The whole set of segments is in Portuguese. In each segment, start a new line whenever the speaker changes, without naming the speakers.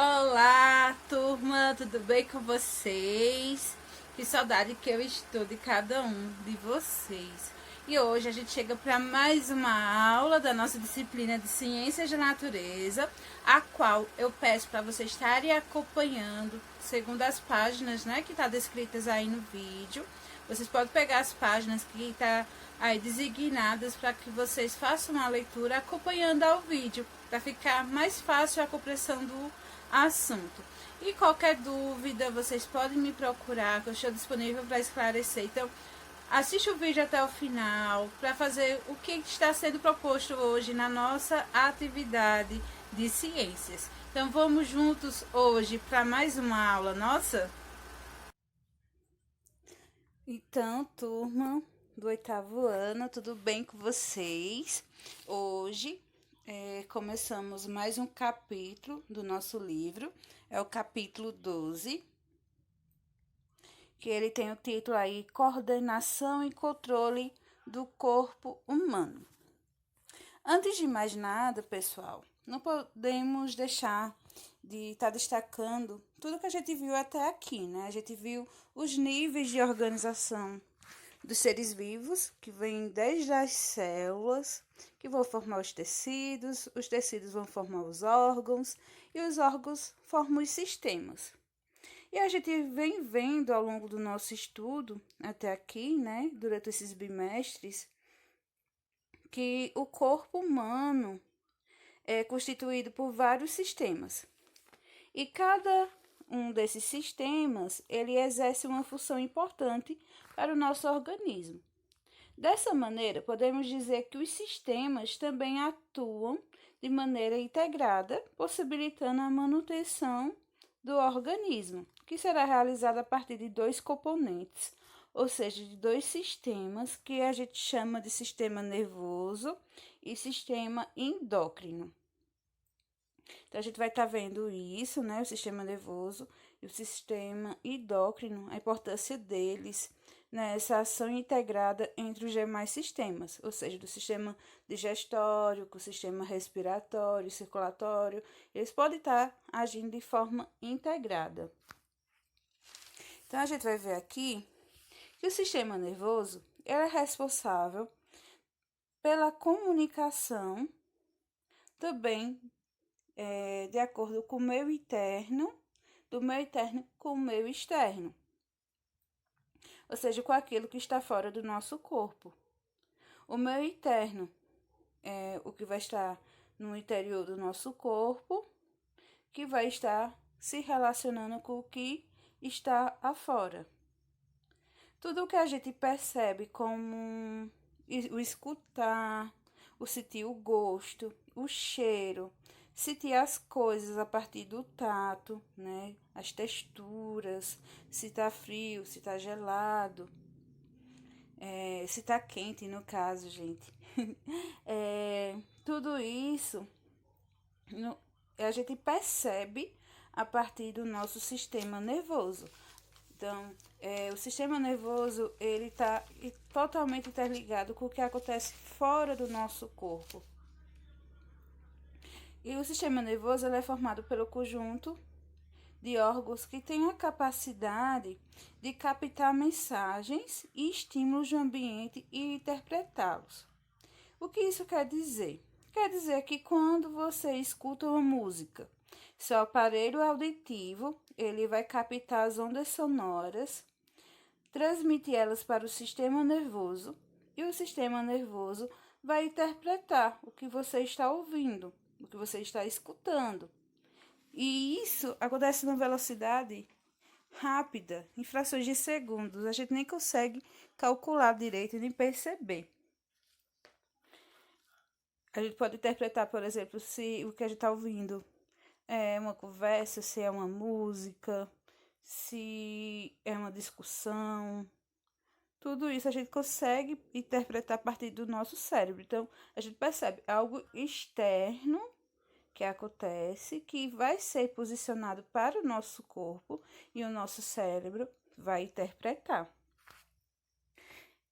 Olá, turma, tudo bem com vocês? Que saudade que eu estou de cada um de vocês. E hoje a gente chega para mais uma aula da nossa disciplina de Ciências da Natureza, a qual eu peço para vocês estarem acompanhando, segundo as páginas, né, que estão descritas aí no vídeo. Vocês podem pegar as páginas que estão aí designadas para que vocês façam a leitura acompanhando ao vídeo, para ficar mais fácil a compreensão do assunto. E qualquer dúvida, vocês podem me procurar, que eu estou disponível para esclarecer. Então, assiste o vídeo até o final para fazer o que está sendo proposto hoje na nossa atividade de ciências. Então, vamos juntos hoje para mais uma aula nossa? Então, turma do oitavo ano, tudo bem com vocês? Hoje começamos mais um capítulo do nosso livro, é o capítulo 12, que ele tem o título aí, Coordenação e Controle do Corpo Humano. Antes de mais nada, pessoal, não podemos deixar de estar destacando tudo que a gente viu até aqui, né? A gente viu os níveis de organização dos seres vivos, que vêm desde as células, que vão formar os tecidos vão formar os órgãos, e os órgãos formam os sistemas. E a gente vem vendo ao longo do nosso estudo, até aqui, né, durante esses bimestres, que o corpo humano é constituído por vários sistemas. E cada um desses sistemas, ele exerce uma função importante para o nosso organismo. Dessa maneira, podemos dizer que os sistemas também atuam de maneira integrada, possibilitando a manutenção do organismo, que será realizada a partir de dois componentes, ou seja, de dois sistemas que a gente chama de sistema nervoso e sistema endócrino. Então, a gente vai estar vendo isso, né? O sistema nervoso e o sistema endócrino, a importância deles nessa ação integrada entre os demais sistemas, ou seja, do sistema digestório, com o sistema respiratório, circulatório, eles podem estar agindo de forma integrada. Então, a gente vai ver aqui que o sistema nervoso é responsável pela comunicação também de acordo com o meio interno, do meio interno com o meio externo, ou seja, com aquilo que está fora do nosso corpo. O meio interno é o que vai estar no interior do nosso corpo, que vai estar se relacionando com o que está afora. Tudo o que a gente percebe como o escutar, o sentir o gosto, o cheiro, sentir as coisas a partir do tato, né? As texturas, se tá frio, se tá gelado, se tá quente, no caso, gente. Tudo isso a gente percebe a partir do nosso sistema nervoso. Então, o sistema nervoso ele está totalmente interligado com o que acontece fora do nosso corpo. E o sistema nervoso ele é formado pelo conjunto de órgãos que têm a capacidade de captar mensagens e estímulos do ambiente e interpretá-los. O que isso quer dizer? Quer dizer que quando você escuta uma música, seu aparelho auditivo ele vai captar as ondas sonoras, transmitir elas para o sistema nervoso e o sistema nervoso vai interpretar o que você está ouvindo, o que você está escutando. E isso acontece numa velocidade rápida, em frações de segundos. A gente nem consegue calcular direito e nem perceber. A gente pode interpretar, por exemplo, se o que a gente está ouvindo é uma conversa, se é uma música, se é uma discussão. Tudo isso a gente consegue interpretar a partir do nosso cérebro. Então, a gente percebe algo externo que acontece, que vai ser posicionado para o nosso corpo e o nosso cérebro vai interpretar.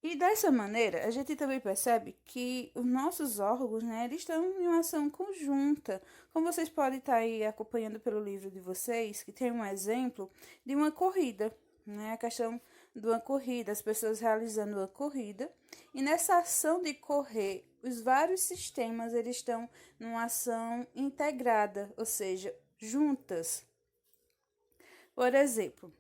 E dessa maneira, a gente também percebe que os nossos órgãos, né, eles estão em uma ação conjunta. Como vocês podem estar aí acompanhando pelo livro de vocês, que tem um exemplo de uma corrida, né, a questão de uma corrida, as pessoas realizando uma corrida. E nessa ação de correr, os vários sistemas, eles estão numa ação integrada, ou seja, juntas. Por exemplo,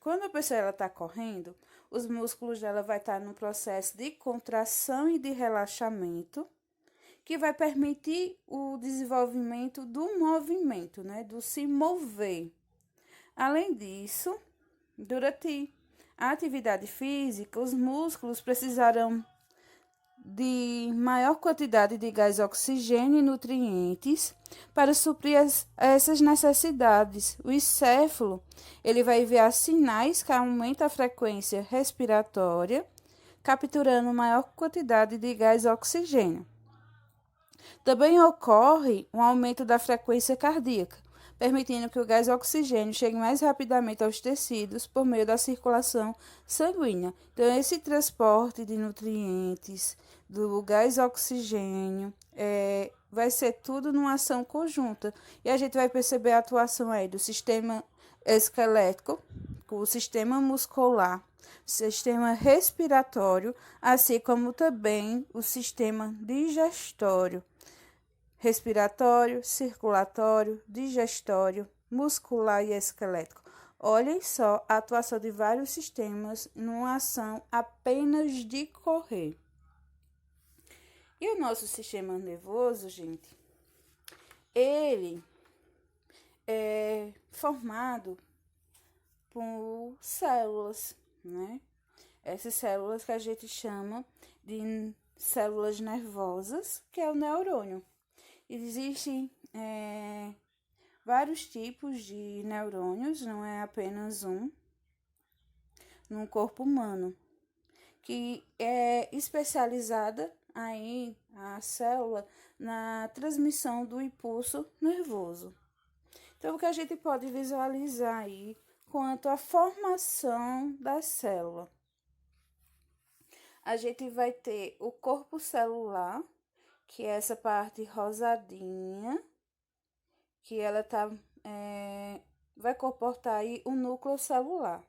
quando a pessoa está correndo, os músculos dela vai estar no processo de contração e de relaxamento, que vai permitir o desenvolvimento do movimento, né, do se mover. Além disso, durante a atividade física, os músculos precisarão de maior quantidade de gás oxigênio e nutrientes para suprir essas necessidades. O encéfalo, ele vai enviar sinais que aumentam a frequência respiratória, capturando maior quantidade de gás oxigênio. Também ocorre um aumento da frequência cardíaca, permitindo que o gás oxigênio chegue mais rapidamente aos tecidos por meio da circulação sanguínea. Então, esse transporte de nutrientes, do gás oxigênio, vai ser tudo numa ação conjunta. E a gente vai perceber a atuação aí do sistema esquelético, o sistema muscular, sistema respiratório, assim como também o sistema digestório. Respiratório, circulatório, digestório, muscular e esquelético. Olhem só a atuação de vários sistemas numa ação apenas de correr. E o nosso sistema nervoso, gente, ele é formado por células, né? Essas células que a gente chama de células nervosas, que é o neurônio. Existem vários tipos de neurônios, não é apenas um, no corpo humano, que é especializada aí a célula na transmissão do impulso nervoso. Então, o que a gente pode visualizar aí quanto à formação da célula? A gente vai ter o corpo celular, que é essa parte rosadinha, que ela vai comportar aí o núcleo celular.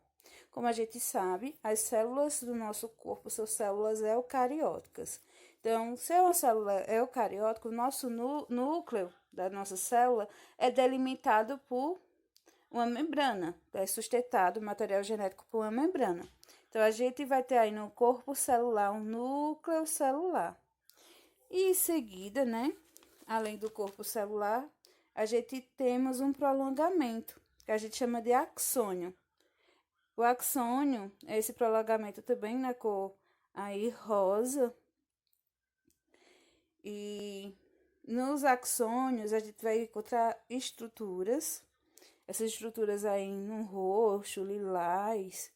Como a gente sabe, as células do nosso corpo são células eucarióticas. Então, se é uma célula eucariótica, o nosso núcleo da nossa célula é delimitado por uma membrana, é sustentado o material genético por uma membrana. Então, a gente vai ter aí no corpo celular um núcleo celular. E em seguida, né, além do corpo celular, a gente temos um prolongamento, que a gente chama de axônio. O axônio é esse prolongamento também na cor aí rosa. E nos axônios a gente vai encontrar estruturas, essas estruturas aí no roxo, lilás,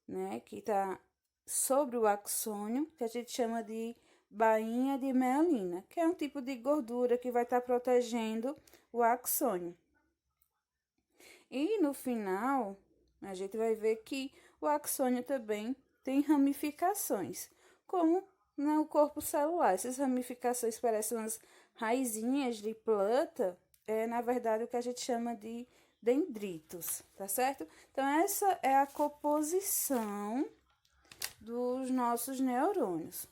né, que tá sobre o axônio, que a gente chama de bainha de mielina, que é um tipo de gordura que vai estar protegendo o axônio. E no final, a gente vai ver que o axônio também tem ramificações, como no corpo celular. Essas ramificações parecem umas raizinhas de planta, na verdade o que a gente chama de dendritos, tá certo? Então, essa é a composição dos nossos neurônios.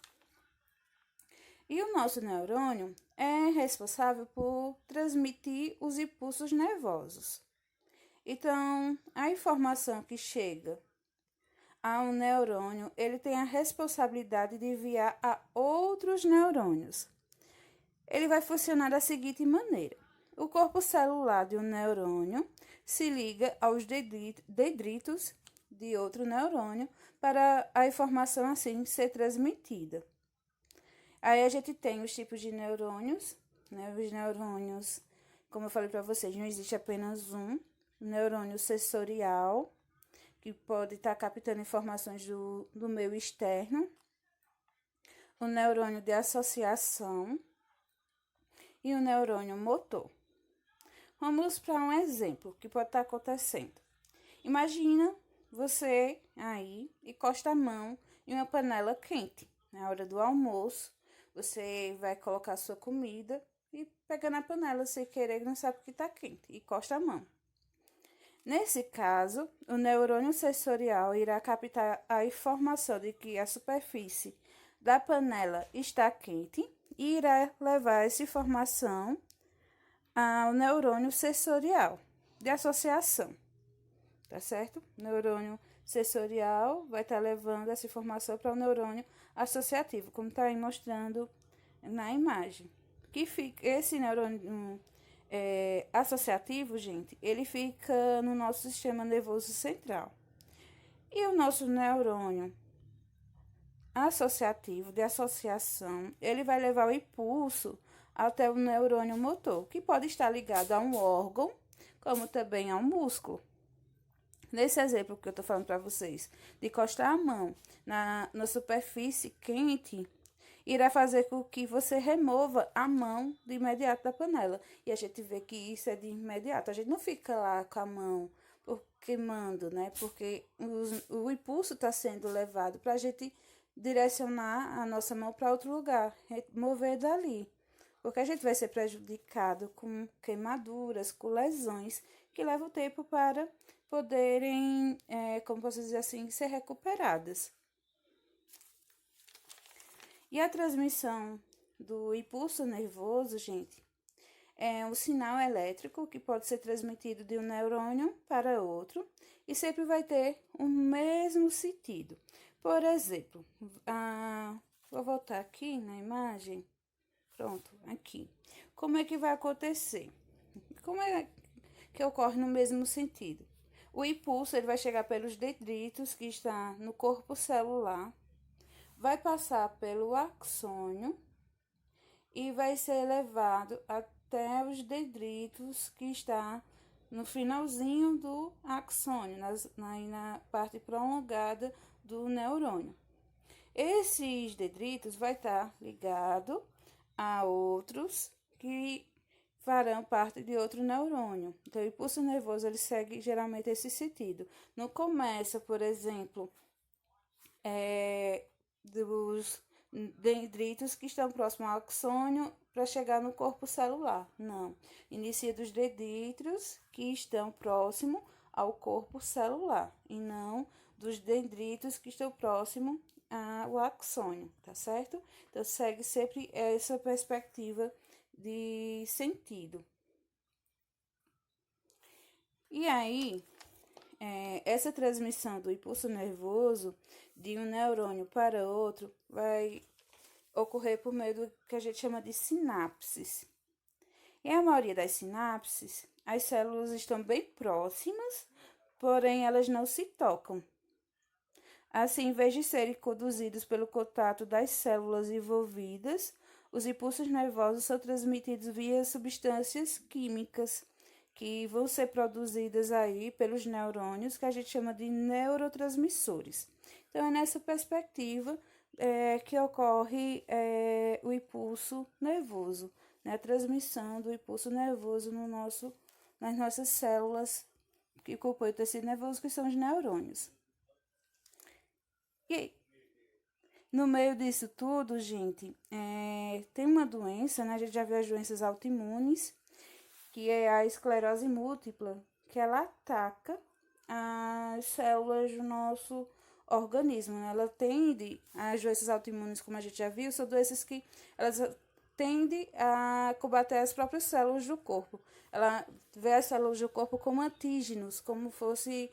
E o nosso neurônio é responsável por transmitir os impulsos nervosos. Então, a informação que chega a um neurônio, ele tem a responsabilidade de enviar a outros neurônios. Ele vai funcionar da seguinte maneira: o corpo celular de um neurônio se liga aos dendritos de outro neurônio para a informação assim ser transmitida. Aí a gente tem os tipos de neurônios, né? Os neurônios, como eu falei para vocês, não existe apenas um. O neurônio sensorial, que pode estar captando informações do meio externo. O neurônio de associação e o neurônio motor. Vamos para um exemplo que pode estar acontecendo. Imagina você aí encosta a mão em uma panela quente. Na hora do almoço, você vai colocar a sua comida e pega na panela sem querer, não sabe que está quente, e encosta a mão. Nesse caso, o neurônio sensorial irá captar a informação de que a superfície da panela está quente e irá levar essa informação ao neurônio sensorial de associação, tá certo? O neurônio sensorial vai estar levando essa informação para o neurônio associativo, como está aí mostrando na imagem. Que fica, esse neurônio associativo, gente, ele fica no nosso sistema nervoso central. E o nosso neurônio associativo, de associação, ele vai levar o impulso até o neurônio motor, que pode estar ligado a um órgão, como também a um músculo. Nesse exemplo que eu estou falando para vocês, de encostar a mão na superfície quente, irá fazer com que você remova a mão de imediato da panela. E a gente vê que isso é de imediato. A gente não fica lá com a mão queimando, né? Porque o impulso está sendo levado para a gente direcionar a nossa mão para outro lugar, mover dali. Porque a gente vai ser prejudicado com queimaduras, com lesões, que levam tempo para poderem, como posso dizer assim, ser recuperadas. E a transmissão do impulso nervoso, gente, é um sinal elétrico que pode ser transmitido de um neurônio para outro e sempre vai ter o mesmo sentido. Por exemplo, vou voltar aqui na imagem. Pronto, aqui. Como é que vai acontecer? Como é que ocorre no mesmo sentido? O impulso ele vai chegar pelos dendritos que está no corpo celular, vai passar pelo axônio e vai ser levado até os dendritos que está no finalzinho do axônio, na parte prolongada do neurônio. Esses dendritos vai estar ligado a outros que farão parte de outro neurônio. Então, o impulso nervoso ele segue geralmente esse sentido. Não começa, por exemplo, dos dendritos que estão próximos ao axônio para chegar no corpo celular. Não. Inicia dos dendritos que estão próximos ao corpo celular e não dos dendritos que estão próximos ao axônio, tá certo? Então, segue sempre essa perspectiva de sentido. E aí, essa transmissão do impulso nervoso de um neurônio para outro vai ocorrer por meio do que a gente chama de sinapses. E a maioria das sinapses, as células estão bem próximas, porém elas não se tocam. Assim, em vez de serem conduzidos pelo contato das células envolvidas, os impulsos nervosos são transmitidos via substâncias químicas que vão ser produzidas aí pelos neurônios, que a gente chama de neurotransmissores. Então, é nessa perspectiva que ocorre o impulso nervoso, né? A transmissão do impulso nervoso nas nossas células que compõem o tecido nervoso, que são os neurônios. E no meio disso tudo, gente, tem uma doença, né? A gente já viu as doenças autoimunes, que é a esclerose múltipla, que ela ataca as células do nosso organismo, né? Ela tende, as doenças autoimunes, como a gente já viu, são doenças que elas tendem a combater as próprias células do corpo. Ela vê as células do corpo como antígenos, como fosse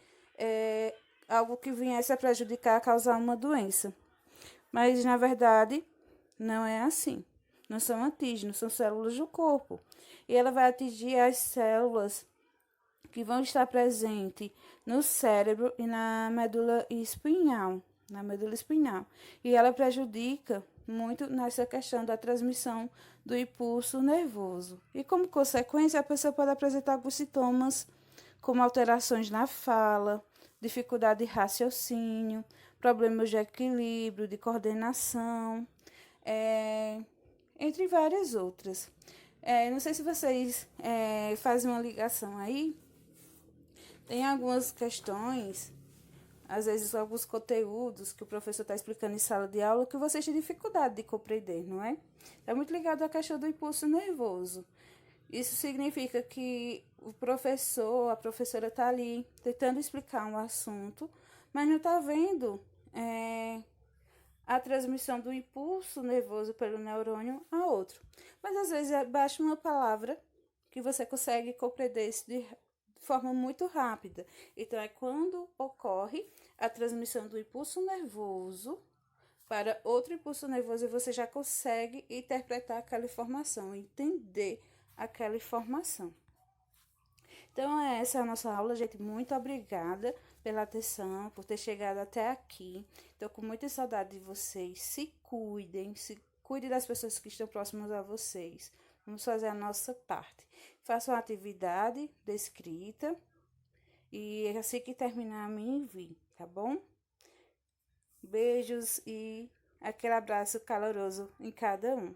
algo que viesse a prejudicar, a causar uma doença. Mas, na verdade, não é assim. Não são antígenos, são células do corpo. E ela vai atingir as células que vão estar presentes no cérebro e na medula espinhal. E ela prejudica muito nessa questão da transmissão do impulso nervoso. E, como consequência, a pessoa pode apresentar alguns sintomas, como alterações na fala, dificuldade de raciocínio, problemas de equilíbrio, de coordenação, entre várias outras. Não sei se vocês fazem uma ligação aí. Tem algumas questões às vezes, alguns conteúdos que o professor está explicando em sala de aula que vocês têm dificuldade de compreender, não é? É muito ligado à questão do impulso nervoso. Isso significa que o professor, a professora está ali tentando explicar um assunto, mas não está vendo a transmissão do impulso nervoso pelo neurônio a outro. Mas às vezes basta uma palavra que você consegue compreender isso de forma muito rápida. Então, é quando ocorre a transmissão do impulso nervoso para outro impulso nervoso e você já consegue interpretar aquela informação, entender aquela informação. Então, essa é a nossa aula, gente. Muito obrigada pela atenção, por ter chegado até aqui. Estou com muita saudade de vocês. Se cuidem das pessoas que estão próximas a vocês. Vamos fazer a nossa parte. Faça uma atividade de escrita e assim que terminar, me envie, tá bom? Beijos e aquele abraço caloroso em cada um.